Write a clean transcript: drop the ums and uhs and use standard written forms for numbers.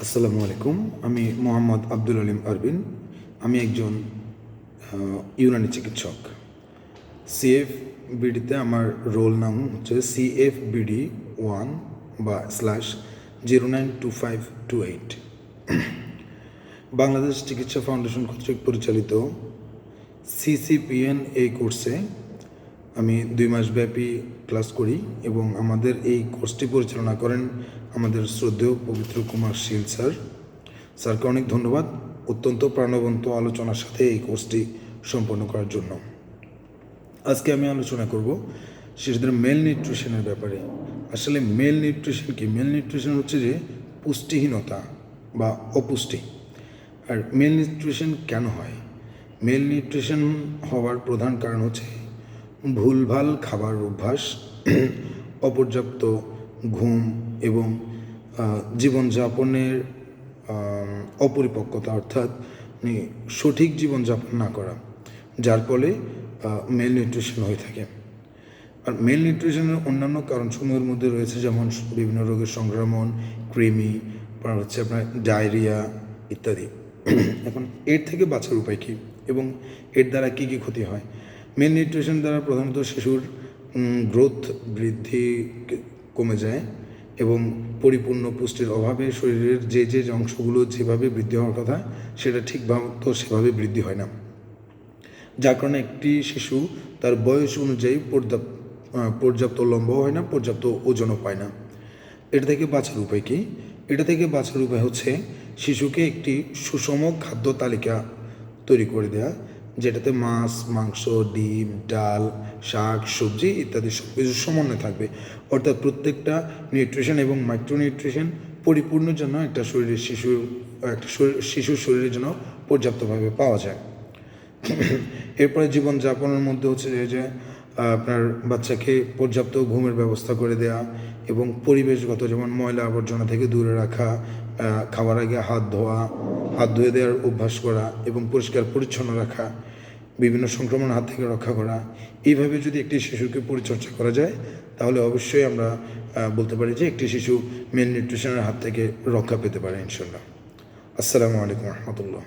আসসালামু আলাইকুম। আমি মোহাম্মদ আব্দুল আলিম আরবিন। আমি একজন ইউনানি চিকিৎসক। সিএফবিডিতে আমার রোল নাম হচ্ছে CFBD1 বা /092528। বাংলাদেশ চিকিৎসা ফাউন্ডেশন কর্তৃক পরিচালিত CCPN এই কোর্সে আমি 2 মাসব্যাপী ক্লাস করি এবং আমাদের এই কোর্সটি পরিচালনা করেন আমাদের শ্রদ্ধেয় পবিত্র কুমার শীল স্যারকে অনেক ধন্যবাদ অত্যন্ত প্রাণবন্ত আলোচনার সাথে এই কোর্সটি সম্পন্ন করার জন্য। আজকে আমি আলোচনা করব শিশুদের মেল নিউট্রিশনের ব্যাপারে। আসলে মেল নিউট্রিশন কি? মেল নিউট্রিশন হচ্ছে যে পুষ্টিহীনতা বা অপুষ্টি। আর মেল নিউট্রিশন কেন হয়? মেল নিউট্রিশন হওয়ার প্রধান কারণ হচ্ছে ভুলভাল খাবার অভ্যাস, অপর্যাপ্ত ঘুম এবং জীবনযাপনের অপরিপক্কতা, অর্থাৎ সঠিক জীবনযাপন না করা, যার ফলে মেল নিউট্রিশন হয়ে থাকে। আর মেল নিউট্রিশনের অন্যান্য কারণসমূহের মধ্যে রয়েছে যেমন বিভিন্ন রোগের সংক্রমণ, কৃমি, হচ্ছে আপনার ডায়রিয়া ইত্যাদি। এখন এর থেকে বাঁচার উপায় কী এবং এর দ্বারা কী কী ক্ষতি হয়? মেল নিউট্রিশন দ্বারা প্রধানত শিশুর গ্রোথ বৃদ্ধি কমে যায় এবং পরিপূর্ণ পুষ্টির অভাবে শরীরের যে অংশগুলো যেভাবে বৃদ্ধি হওয়ার কথা সেটা ঠিকভাবে সেভাবে বৃদ্ধি হয় না, যার কারণে একটি শিশু তার বয়স অনুযায়ী পর্যাপ্ত লম্বাও হয় না, পর্যাপ্ত ওজনও পায় না। এটা থেকে বাঁচার উপায় কী? এটা থেকে বাঁচার উপায় হচ্ছে শিশুকে একটি সুষম খাদ্য তালিকা তৈরি করে দেওয়া, যেটাতে মাছ, মাংস, ডিম, ডাল, শাক, সবজি ইত্যাদি সব কিছু সমন্বয় থাকবে। অর্থাৎ প্রত্যেকটা নিউট্রিশন এবং মাইক্রোনিউট্রিশন পরিপূর্ণ জন্য একটা শিশুর শরীরের জন্য পর্যাপ্তভাবে পাওয়া যায়। এরপরে জীবনযাপনের মধ্যে হচ্ছে যে আপনার বাচ্চাকে পর্যাপ্ত ঘুমের ব্যবস্থা করে দেওয়া এবং পরিবেশগত যেমন ময়লা আবর্জনা থেকে দূরে রাখা, খাওয়ার আগে হাত ধুয়ে দেওয়ার অভ্যাস করা এবং পরিষ্কার পরিচ্ছন্ন রাখা, বিভিন্ন সংক্রমণের হাত থেকে রক্ষা করা। এইভাবে যদি একটি শিশুকে পরিচর্যা করা যায় তাহলে অবশ্যই আমরা বলতে পারি যে একটি শিশু মেল নিউট্রিশনের হাত থেকে রক্ষা পেতে পারে ইনশাল্লাহ। আসসালামু আলাইকুম রহমতুল্লাহ।